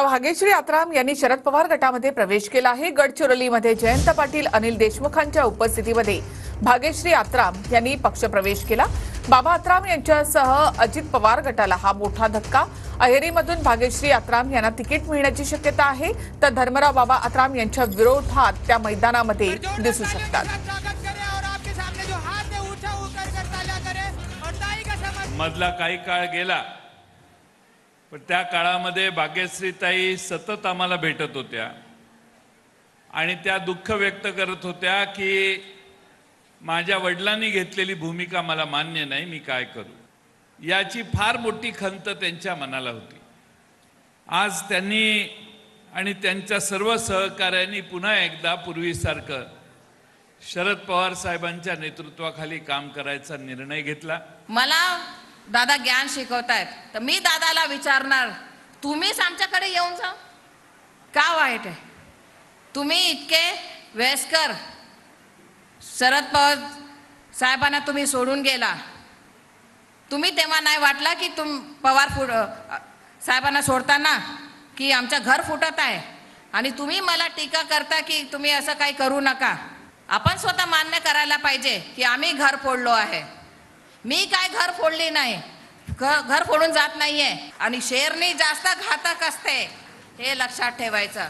भाग्यश्री आत्राम यांनी शरद पवार गटामध्ये प्रवेश केला आहे। गडचिरोलीमध्ये जयंत पाटील, अनिल देशमुखांच्या उपस्थितीमध्ये भाग्यश्री आत्राम यांनी पक्षप्रवेश केला। बाबा आत्राम यांच्यासह अजित पवार गटाला हा मोठा धक्का। अहेरीमधून भाग्यश्री आत्राम यांना तिकीट मिळण्याची शक्यता आहे, तर धर्मराव बाबा आत्राम यांच्या विरोधात त्या मैदानामध्ये दिसू शकतात। मधला काही काळ गेला, पण त्या काळामध्ये भाग्यश्रीताई सतत आम्हाला भेटत होत्या आणि त्या दुःख व्यक्त करत होत्या की माझ्या वडिलांनी घेतलेली भूमिका मला मान्य नाही, मी काय करू, याची फार मोठी खंत त्यांच्या मनाला होती। आज त्यांनी आणि त्यांच्या सर्व सहकार्यांनी पुन्हा एकदा पूर्वीसारखं शरद पवार साहेबांच्या नेतृत्वाखाली काम करायचा निर्णय घेतला। मला दादा ज्ञान शिकवतायत, तर मी दादाला विचारणार, तुम्हीच आमच्याकडे येऊन जा, का वाईट आहे? तुम्ही इतके वयस्कर शरद पवार साहेबांना तुम्ही सोडून गेला, तुम्ही तेव्हा नाही वाटला की पवार साहेबांना सोडताना की आमचं घर फुटत आहे आणि तुम्ही मला टीका करता की तुम्ही असं काही करू नका? आपण स्वतः मान्य करायला पाहिजे की आम्ही घर फोडलो आहे। मी काय घर फोडली नाही, घर फोडून जात नाहीये आणि शेरनी जास्त घातक असते, हे लक्षात ठेवायचं।